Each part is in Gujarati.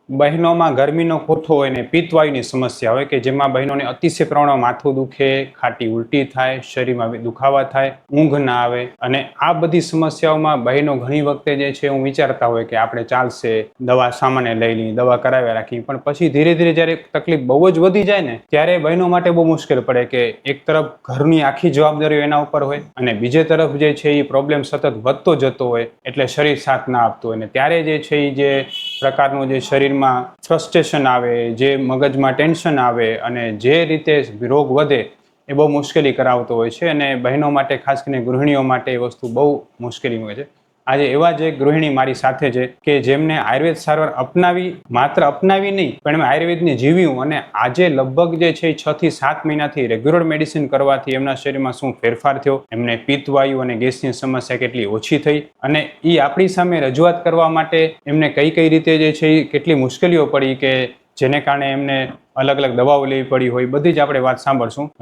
બહેનોમાં ગરમીનો કોઠો હોય ને પિત્તવાયુની સમસ્યા હોય કે જેમાં બહેનોને અતિશય પ્રમાણમાં માથું દુખે, ખાટી ઉલટી થાય, શરીરમાં દુખાવા થાય, ઊંઘ ના આવે અને આ બધી સમસ્યાઓમાં બહેનો ઘણી વખતે જે છે હું વિચારતા હોય કે આપણે ચાલશે, દવા સામાન્ય લઈ લઈ, દવા કરાવ્યા રાખી, પણ પછી ધીરે ધીરે જ્યારે તકલીફ બહુ જ વધી જાય ને ત્યારે બહેનો માટે બહુ મુશ્કેલ પડે કે એક તરફ ઘરની આખી જવાબદારીઓ એના ઉપર હોય અને બીજે તરફ જે છે એ પ્રોબ્લેમ સતત વધતો જતો હોય એટલે શરીર સાથ ના આપતું હોય ને ત્યારે જે છે એ જે પ્રકારનું જે શરીરમાં ફ્રસ્ટ્રેશન આવે, જે મગજમાં ટેન્શન આવે અને જે રીતે રોગ વધે એ બહુ મુશ્કેલી કરાવતો હોય છે અને બહેનો માટે ખાસ કરીને ગૃહિણીઓ માટે એ વસ્તુ બહુ મુશ્કેલી હોય છે. આજે એવા જ એક ગૃહિણી મારી સાથે છે કે જેમને આયુર્વેદ સારવાર અપનાવી, માત્ર અપનાવી નહીં પણ એમણે આયુર્વેદને જીવ્યું અને આજે લગભગ જે છે 6 થી 7 મહિનાથી રેગ્યુલર મેડિસિન કરવાથી એમના શરીરમાં શું ફેરફાર થયો, એમને પિત્તવાયુ અને ગેસની સમસ્યા કેટલી ઓછી થઈ અને એ આપણી સામે રજૂઆત કરવા માટે એમને કઈ રીતે જે છે એ કેટલી મુશ્કેલીઓ પડી કે જેને કારણે એમને અલગ અલગ દવાઓ લેવી પડી હોય, બધી જ આપણે વાત સાંભળશું.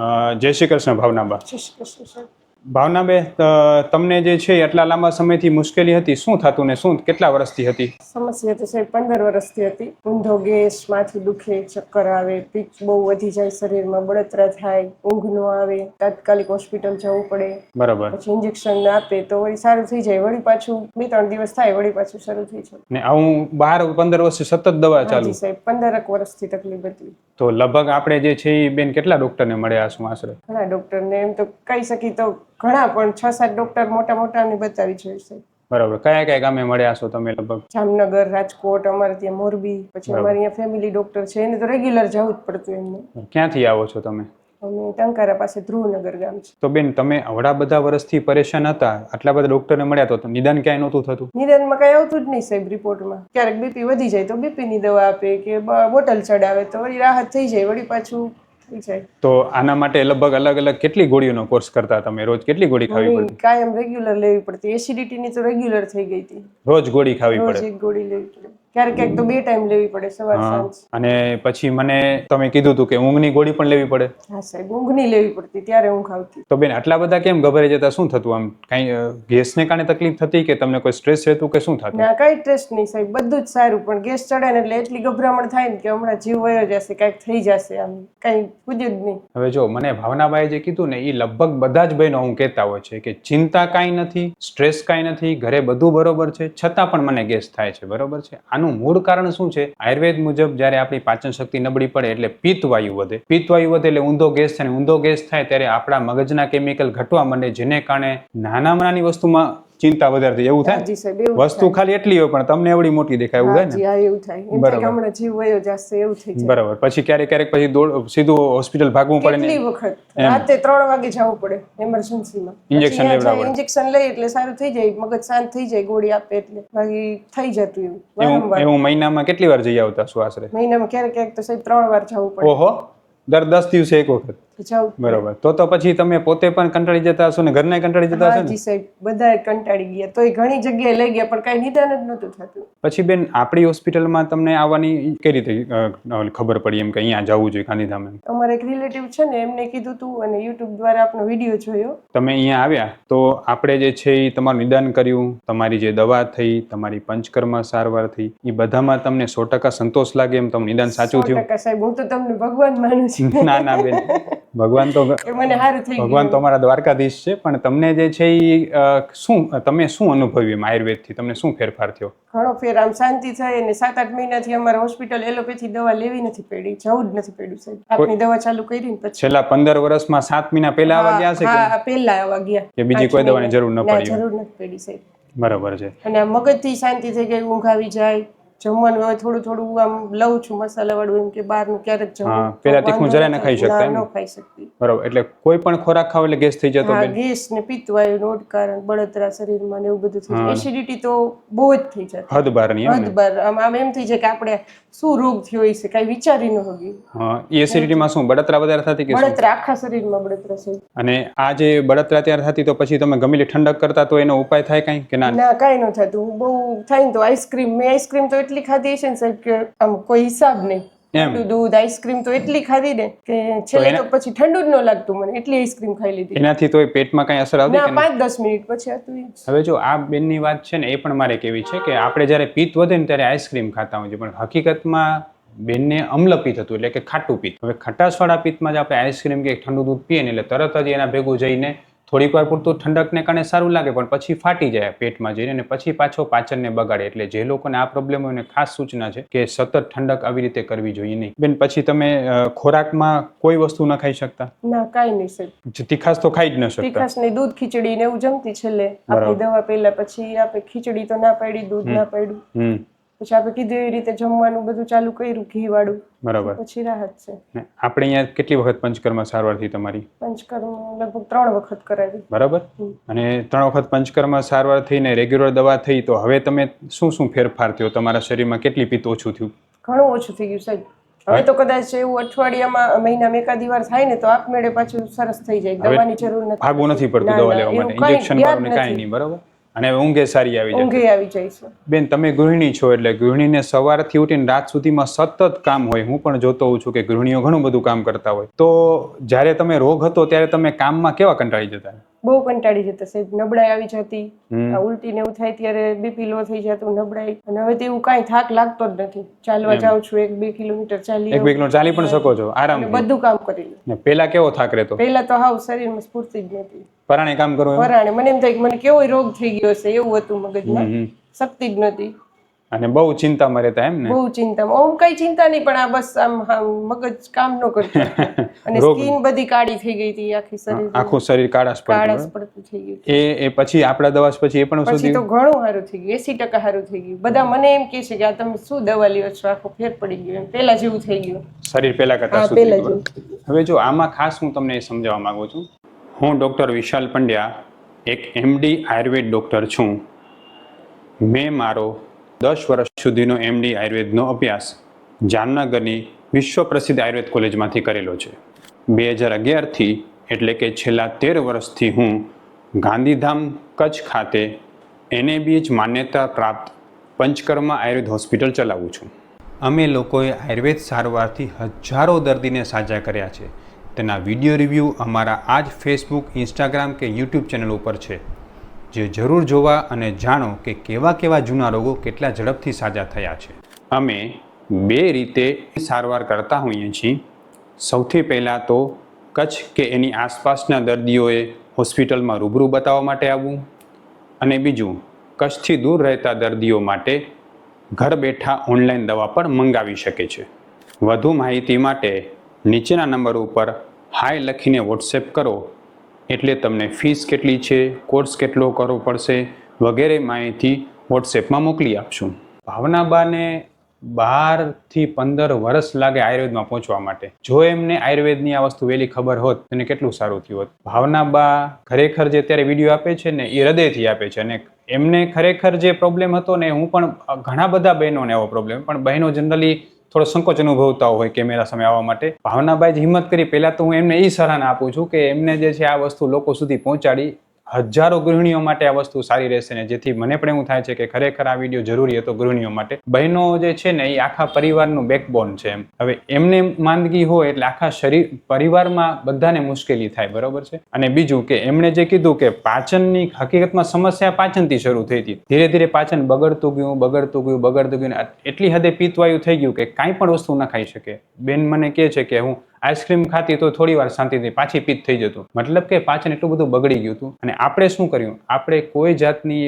જય શ્રી કૃષ્ણ ભાવનાબા. જય શ્રી કૃષ્ણ સર. ભાવનાબેન, તમને જે છે આટલા લાંબા સમયથી મુશ્કેલી હતી, શું થતું ને શું કેટલા વર્ષથી હતી? સમસ્યા તો સાહેબ 15 વર્ષથી હતી. ઊંધો ગેસ, માથું દુખે, ચક્કર આવે, પીઠ બહુ વધી જાય, શરીરમાં બળતરા થાય, ઊંઘ ન આવે, તાત્કાલિક હોસ્પિટલ જવું પડે. બરાબર. પછી ઇન્જેક્શન આપે તો વળી સારું થઈ જાય, વળી પાછું 2-3 દિવસ થાય, વળી પાછું શરૂ થઈ જાય. ને આવું 15 વર્ષથી સતત દવા ચાલુ? જી સાહેબ, 15 વર્ષથી તકલીફ હતી. તો લગભગ આપણે જે છે એ બેન કેટલા ડોક્ટરને મળ્યા શું આશરે? ઘણા ડોક્ટરને એમ તો કહી શકી તો ઘણા, પણ 6-7 ડોક્ટર મોટા ને બતાવી છે સાહેબ. બરાબર. કયા કયા ગામે મળ્યા છો તમે લગભગ? જામનગર, રાજકોટ, અમારે ત્યાં મોરબી, પછી અમારે અહીંયા ફેમિલી ડોક્ટર છે, એને તો રેગ્યુલર જવું જ પડતું એમને. ક્યાંથી આવો છો તમે? અમે ટંકારા પાસે ધ્રુવનગર ગામ છે. તો બેન, તમે આવડા બધા વર્ષથી પરેશાન હતા, આટલા બધા ડોક્ટરને મળ્યા તો નિદાન ક્યાંય નહોતું થતું? નિદાનમાં કઈ આવતું જ નહીં સાહેબ રિપોર્ટમાં. ક્યારેક બીપી વધી જાય તો બીપી ની દવા આપે કે બોટલ ચડાવે તો વળી રાહત થઈ જાય, વળી પાછું થઈ જાય. તો આના માટે લગભગ અલગ અલગ કેટલી ગોળીઓનો કોર્સ કરતા તમે? રોજ કેટલી ગોળી ખાવી પડતી? કાયમ રેગ્યુલર લેવી પડતી. એસિડિટી ની તો રેગ્યુલર થઈ ગઈ હતી. રોજ ગોળી ખાવી પડે? રોજ એક ગોળી લેવી પડે. ક્યારેક તો 2 ટાઈમ લેવી પડે, સવાર સાંજ. અને પછી મને તમે કીધું હતું કે ઊંઘની ગોળી પણ લેવી પડે? હા સાહેબ, ઊંઘની લેવી પડતી, ત્યારે ઊંઘ આવતી. તો બેન, આટલા બધા કેમ ગભરાઈ જતા? શું થતું? આમ કઈ ગેસને કારણે તકલીફ થતી કે તમને કોઈ સ્ટ્રેસ હતું કે શું થતું? ના, કઈ સ્ટ્રેસ નહીં સાહેબ, બધું જ સારું, પણ ગેસ ચડે ને એટલે એટલી ગભરામણ થાય ને કે હમણાં જીવ વયો જશે, કઈક થઈ જશે, આમ કઈ પૂછ્યું જ નહીં. હવે જો મને ભાવનાબાઈએ જે કીધું ને એ લગભગ બધા જ બહેનો હું કહેતા હોય છે કે ચિંતા કાંઈ નથી, સ્ટ્રેસ કાંઈ નથી, ઘરે બધું બરોબર છે, છતાં પણ મને ગેસ થાય છે. બરોબર છે. આનું મૂળ કારણ શું છે? આયુર્વેદ મુજબ જ્યારે આપણી પાચન શક્તિ નબળી પડે એટલે પિત્તવાયુ વધે. પિત્તવાયુ વધે એટલે ઊંધો ગેસ થાય, ઊંધો ગેસ થાય ત્યારે આપણા મગજના કેમિકલ ઘટવા માંડે, જેને કારણે નાનામાં નાની વસ્તુમાં ચિંતા વધારે થઈ. એવું થાય? વસ્તુ ખાલી એટલી હોય પણ તમને એવડી મોટી દેખાય, એવું થાય ને? હા, એવું થાય. એમ થાય કે હમણાં જીવ વયો જશે, એવું થઈ જાય. બરાબર. પછી ક્યારેક પછી સીધું હોસ્પિટલ ભાગવું પડે ને? કેટલી વખત રાતે 3 વાગે જવું પડે ઇમરજન્સીમાં. ઇન્જેક્શન લેવડાવવા? ઇન્જેક્શન લઈ એટલે સારું થઈ જાય, મગજ શાંત થઈ જાય, ગોળી આપે એટલે. બાકી થઈ જતું એવું. એવું મહિનામાં કેટલી વાર જઈ આવતા શું આશરે? મહિનામાં ક્યારેક તો સાહેબ 3 વાર જવું પડે. ઓહો, દર 10 દિવસે એક વખત? બરોબર. તો પછી તમે પોતે પણ કંટાળી જતા હશો ને ઘરને કંટાળી જતા હશો ને? જી સાહેબ, બધાએ કંટાળી ગયા. તોય ઘણી જગ્યાએ લઈ ગયા પણ કઈ નિદાન જ નહોતું થતું. પછી બેન, આપણી હોસ્પિટલમાં તમને આવવાની કઈ રીતે ખબર પડી એમ કે અહીંયા જવું જોઈએ ગાંધીધામ? અમારે એક રિલેટિવ છે ને, એમને કીધું તું અને યુટ્યુબ દ્વારા આપનો વિડીયો જોયો. તમે અહીંયા આવ્યા તો આપણે જે છે એ તમારું નિદાન કર્યું, તમારી જે દવા થઈ, તમારી પંચકર્મ સારવાર થઈ, એ બધામાં તમને 100% સંતોષ લાગે એમ તમારું નિદાન સાચું થયું? 100% સાહેબ, હું તો તમને ભગવાન માનું છું. ના બેન, ભગવાન તો મને સારું થઈ ગયું. ભગવાન તો અમારા દ્વારકાધીશ છે, પણ તમને જે છે એ તમે શું અનુભવ્યું એમ આયુર્વેદથી? તમને શું ફેરફાર થયો? ઘણો ફેર, આમ શાંતિ થઈ અને 7-8 મહિનાથી અમારે હોસ્પિટલ એલોપેથી દવા લેવી નથી પડી, જવું જ નથી પડ્યું સાહેબ. આપની દવા ચાલુ કરી ને પછી છેલ્લા 15 વર્ષમાં 7 મહિના પહેલા આવવા ગયા છે? હા, પહેલા આવવા ગયા. કે બીજી કોઈ દવાની જરૂર ન પડી? જરૂર નથી પડી સાહેબ. બરાબર છે. અને આ મગજથી શાંતિ થઈ ગઈ, ઊંઘ આવી જાય, જમવાનું હવે થોડું આમ લઉં છું મસાલા વાળું, એમ કે બહારનું ક્યારેક જમવું. પેલા તીખું જરાય ન ખાઈ શકતા? ન ખાઈ શકતી. બરાબર. એટલે કોઈ પણ ખોરાક ખાવ એટલે ગેસ થઈ જતો? હા, ગેસ ને પિત્તવાયુ નો કારણ, બળતરા શરીરમાં ને એવું બધું થઈ જાય. એસિડિટી તો બહુ જ થઈ જાય, હદ બહારની. હદ બહાર. આમ એમ થઈ જાય કે આપણે શું રોગ થયો હશે, કઈ વિચારી ન હોગી. હા, એસિડિટીમાં શું બળતરા વધારે થતી કે? બળતરા આખા શરીરમાં બળતરા છે. અને આ જે બળતરા ત્યારે થતી તો પછી તમે ગમે ઠંડક કરતા તો એનો ઉપાય થાય કઈ કે ના? ના, કઈ ન થતું. બહુ થાય ને તો આઈસ્ક્રીમ તો એટલી ખાધી છે ને સાહેબ કે આમ કોઈ હિસાબ નહીં. ઠંડુ દૂધ આઈસ્ક્રીમ તો એટલી ખાધી ને કે છેલ્લે તો પછી ઠંડુ જ ન લાગતું મને, એટલી આઈસ્ક્રીમ ખાઈ લીધી. એનાથી તો પેટમાં કઈ અસર આવતી ના, કે નહીં? 5-10 મિનિટ પછી હતું એ જ. હવે જો આ બેનની વાત છે ને, એ પણ મારે કેવી છે કે આપણે જ્યારે પિત્ત વધે ને ત્યારે આઈસ્ક્રીમ ખાતા હોઈએ, પણ હકીકતમાં બેનને અમ્લપિત્ત હતું, એટલે કે ખાટું પિત્ત. હવે ખટાશવાળા પિત્તમાં જ આપણે આઈસ્ક્રીમ કે ઠંડુ દૂધ પીએ ને એટલે તરત જ એના ભેગું જઈને થોડીક વાર પૂરતું ઠંડકને કારણે સારું લાગે, પણ પછી ફાટી જાય પેટમાં જઈને અને પછી પાછો પાચનને બગાડે. એટલે જે લોકોને આ પ્રોબ્લેમ હોય એને ખાસ સૂચના છે કે સતત ઠંડક આવી રીતે કરવી જોઈએ નહીં. બેન, પછી તમે ખોરાકમાં કોઈ વસ્તુ ન ખાઈ શકતા? ના, કાંઈ નહીં સાહેબ. તીખાસ તો ખાઈ જ ન શકતા? તીખાસ ને દૂધ ખીચડી ને એવું જમતી છેલ્લે આપણી દવા પહેલા. પછી આપણે ખીચડી તો ના પાડી, દૂધ ના પાડ્યું. પછી આપણે કીધું એવી રીતે જમવાનું બધું ચાલુ કર્યું, ઘી વાળું. બરાબર. પછી રાહત છે. આપણે અહીંયા કેટલી વખત પંચકર્મ સારવાર થઈ તમારી? પંચકર્મ લગભગ 3 વખત કરાવી. બરાબર. અને 3 વખત પંચકર્મ સારવાર થઈને રેગ્યુલર દવા થઈ, તો હવે તમે શું ફેરફાર થયો તમારા શરીરમાં? કેટલી પિત્ત ઓછું થયું? ઘણું ઓછું થઈ ગયું સાહેબ. હવે તો કદાચ એવું અઠવાડિયામાં મહિનામાં એકાદી વાર થાય ને તો આપમેળે પાછું સરસ થઈ જાય, દવાની જરૂર નથી. ભાગવું નથી પડતું દવા લેવા માટે, ઇન્જેક્શન મારવાનું કાંઈ નહીં. બરાબર. અને ઊંઘે સારી આવી જાય. ઊંઘે આવી જાય છે. બેન, તમે ગૃહિણી છો એટલે ગૃહિણીને સવારથી ઉઠીને રાત સુધીમાં સતત કામ હોય. હું પણ જોતો હોઉં છું કે ગૃહિણીઓ ઘણું બધું કામ કરતા હોય. તો જ્યારે તમે રોગ હતો ત્યારે તમે કામમાં કેવા કંટાળી જતા? બહુ કંટાળી જતા સાહેબ. નબળાઈ આવી જતી, ઉલટી ને એવું થાય ત્યારે બીપી લો થઈ જતું, નબળાઈ. અને હવે તો એવું કાંઈ થાક લાગતો જ નથી. ચાલવા જાઉં છું, 1-2 કિલોમીટર ચાલી. 1-2 કિલોમીટર ચાલી પણ શકો છો આરામ? બધું કામ કરી લે. પેલા કેવો થાક રહેતો? પેલા તો હાવ શરીરમાં સ્ફૂર્તિ જ નથી. પરાણે કામ કરવું? પરાણે મને એમ થાય કે મને કેવો રોગ થઈ ગયો છે એવું હતું મગજમાં, શક્તિ જ નથી. અને બહુ ચિંતામાં રહેતા એમ ને? બહુ ચિંતામાં. હું કઈ ચિંતા નહીં, પણ આ બસ આમ મગજ કામ ન કરતું. અને સ્કિન બધી કાળી થઈ ગઈ હતી, આખું શરીર કાળાશ પડતું થઈ ગયું. એ પછી આપણા દવા પછી એ પણ પછી તો ઘણું સારું થઈ ગયું, 80% સારું થઈ ગયું. બધા મને એમ કહે છે કે આ તમે શું દવા લ્યો છો, આખો ફેર પડી ગયો, એમ પેલા જેવું થઈ ગયું શરીર, પેલા કરતા સુધરી ગયું. હવે જો આમાં ખાસ હું તમને સમજાવવા માંગુ છું. હું ડૉક્ટર વિશાલ પંડ્યા, એક MD આયુર્વેદ ડૉક્ટર છું. મેં મારો 10 વર્ષ સુધીનો MD આયુર્વેદનો અભ્યાસ જામનગરની વિશ્વ પ્રસિદ્ધ આયુર્વેદ કોલેજમાંથી કરેલો છે. 2011થી એટલે કે છેલ્લા 13 વર્ષથી હું ગાંધીધામ કચ્છ ખાતે NABH માન્યતા પ્રાપ્ત પંચકર્મ આયુર્વેદ હોસ્પિટલ ચલાવું છું. અમે લોકોએ આયુર્વેદ સારવારથી હજારો દર્દીને સાજા કર્યા છે. તેના વિડીયો રિવ્યૂ અમારા આ જ ફેસબુક, ઇન્સ્ટાગ્રામ કે યુટ્યુબ ચેનલ ઉપર છે, જે જરૂર જોવા અને જાણો કે કેવા જૂના રોગો કેટલા ઝડપથી સાજા થયા છે. અમે 2 રીતે સારવાર કરતા હોઈએ છીએ. સૌથી પહેલાં તો કચ્છ કે એની આસપાસના દર્દીઓએ હોસ્પિટલમાં રૂબરૂ બતાવવા માટે આવવું, અને બીજું કચ્છથી દૂર રહેતા દર્દીઓ માટે ઘર બેઠા ઓનલાઈન દવા પણ મંગાવી શકે છે. વધુ માહિતી માટે નીચેના નંબર ઉપર હાય લખીને વોટ્સએપ કરો, એટલે તમને ફીસ કેટલી છે, કોર્સ કેટલો કરવો પડશે વગેરે માહિતી વોટ્સએપમાં મોકલી આપશું. ભાવનાબાને 12 થી 15 વર્ષ લાગે આયુર્વેદમાં પહોંચવા માટે. જો એમને આયુર્વેદની આ વસ્તુ વહેલી ખબર હોત એને કેટલું સારું થયું હોત. ભાવનાબા ખરેખર જે અત્યારે વિડીયો આપે છે ને એ હૃદયથી આપે છે, અને એમને ખરેખર જે પ્રોબ્લેમ હતો ને, હું પણ ઘણા બધા બહેનોને એવો પ્રોબ્લેમ, પણ બહેનો જનરલી થોડો સંકોચ અનુભવતા હોય કેમેરા સામે આવવા માટે. ભાવનાબાઈ જ હિંમત કરી. પહેલાં તો હું એમને એ સરાહના આપું છું કે એમને જે છે આ વસ્તુ લોકો સુધી પહોંચાડી. હજારો ગૃહિણીઓ માટે આ વસ્તુ સારી રહેશે, ને જેથી મને પણ એવું થાય છે કે ખરેખર આ વિડીયો જરૂરી હતો ગૃહિણીઓ માટે. બહેનો જે છે ને એ આખા પરિવારનું બેકબોન છે. હવે એમને માંદગી હોય એટલે આખા શરીર પરિવારમાં બધાને મુશ્કેલી થાય, બરોબર છે. અને બીજું કે એમણે જે કીધું કે પાચનની હકીકતમાં સમસ્યા પાચનથી શરૂ થઈ હતી, ધીરે ધીરે પાચન બગડતું ગયું, એટલી હદે પિત્તવાયુ થઈ ગયું કે કાંઈ પણ વસ્તુ ન ખાઈ શકે. બેન મને કહે છે કે હું આઈસ્ક્રીમ ખાતી તો થોડી વાર શાંતિથી, પાછી પિત્ત થઈ જતું. મતલબ કે પાચન એટલું બધું બગડી ગયું હતું. અને આપણે શું કર્યું? આપણે કોઈ જાતની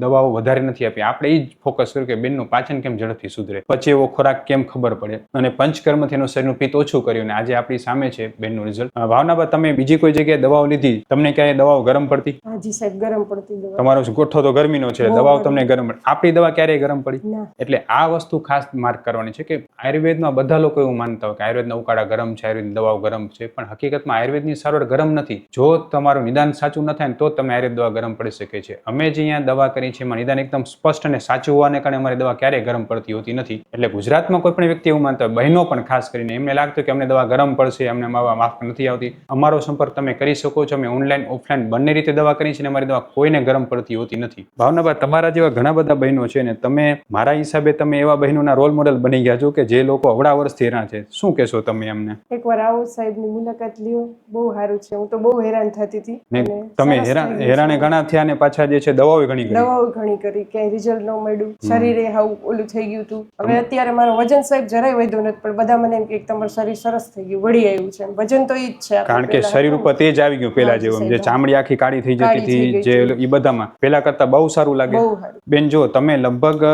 દવાઓ વધારે નથી આપી. આપણે એ જ ફોકસ કર્યું કે બેનનું પાચન કેમ ઝડપથી સુધરે, પછી એવો ખોરાક કેમ ખબર પડે, અને પંચકર્મથી એનું શરીરનું પિત્ત ઓછું કર્યું. અને આજે આપણી સામે છે બેનનું રિઝલ્ટ. ભાવનાબા, તમે બીજી કોઈ જગ્યાએ દવાઓ લીધી, તમને ક્યાંય દવાઓ ગરમ પડતી? હાજી સાહેબ, ગરમ પડતી દવા. તમારો ગોઠો તો ગરમીનો છે, દવાઓ તમને ગરમ પડે. આપણી દવા ક્યારેય ગરમ પડી? એટલે આ વસ્તુ ખાસ માર્ક કરવાની છે કે આયુર્વેદમાં બધા લોકો એવું માનતા હોય કે આયુર્વેદના ઉકાળા ગરમ છે, આયુર્વેદની દવાઓ ગરમ છે, પણ હકીકતમાં આયુર્વેદની સારવાર ગરમ નથી. જો તમારું નિદાન સાચું ન થાય ને તો તમે આયુર્વેદ દવા ગરમ પડી શકે છે. અમે જે અહીંયા દવા કરી છે એમાં નિદાન એકદમ સ્પષ્ટ અને સાચું હોવાને કારણે અમારી દવા ક્યારેય ગરમ પડતી હોતી નથી. એટલે ગુજરાતમાં કોઈ પણ વ્યક્તિ એવું માનતા હોય, બહેનો પણ ખાસ કરીને એમને લાગતું કે અમને દવા ગરમ પડશે, અમને માફ નથી આવતી, અમારો સંપર્ક તમે કરી શકો છો. અમે ઓનલાઈન ઓફલાઈન બંને રીતે દવા કરી છે અને અમારી દવા કોઈને ગરમ પડતી હોતી નથી. ભાવનાભાઈ, તમારા જેવા ઘણા બધા બહેનો છે ને તમે મારા હિસાબે તમે એવા બહેનોના રોલ મોડેલ બની ગયા છો કે જે લોકો અવડા વર્ષથી હેરાન છે. શું કહેશો તમે એમને? એકવાર આવો સાહેબની મુલાકાત લ્યો, બહુ સારું છે. હું તો બહુ હેરાન થતી હતી ને અને તમે સરસ થઈ ગયું છે. હેરાને ઘણા થયા ને પાછા જે છે દવાઓ ઘણી કરી. દવાઓ ઘણી કરી, ક્યાંય રિઝલ્ટ ન મળ્યું, શરીરે હાવ ઓલું થઈ ગયું હતું. હવે અત્યારે મારું વજન સાહેબ જરાય વધ્યું નથી, પણ બધા મને એમ કે તમારું શરીર સરસ થઈ ગયું, વળી આવ્યું છે. વજન તો ઈ જ છે આપણું કારણ કે પહેલા શરીર હતું ઉપર ને. તેજ આવી ગયું પેલા જેવું, જે ચામડી આખી કાળી થઈ જતી કાળી થઈ હતી, ગઈ જે એ બધામાં પેલા કરતા બહુ સારું લાગે. બહુ સારું. બેન જો તમે લગભગ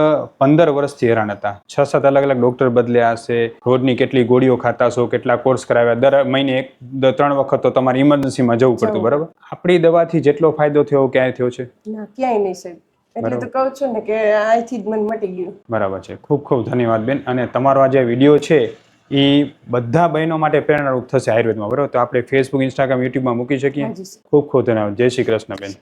15 વર્ષથી હેરાન હતા, 6-7 અલગ અલગ ડોક્ટર બદલ્યા હશે, રોજની કેટલી ગોળીઓ ખાતા હશો, કેટલા કોર્સ કરાવ્યા, દર મહિને 3 વખત તો તમારે ઇમરજન્સીમાં જવું પડતું, બરાબર? આપણી દવાથી જેટલો ફાયદો થયો ક્યાંય થયો છે? ના, ક્યાંય નહીં સાહેબ. એટલે તો કહું છું ને કે અહીંથી જ મન મટી ગયું. બરાબર છે. ખૂબ ખૂબ ધન્યવાદ બેન. અને તમારો આ જે વિડીયો છે એ બધા બહેનો માટે પ્રેરણારૂપ થશે આયુર્વેદમાં, બરાબર? તો આપણે ફેસબુક, ઇન્સ્ટાગ્રામ, યુટ્યુબમાં મૂકી શકીએ. હાજી સર. ખૂબ ખૂબ ધન્યવાદ. જય શ્રી કૃષ્ણ બેન.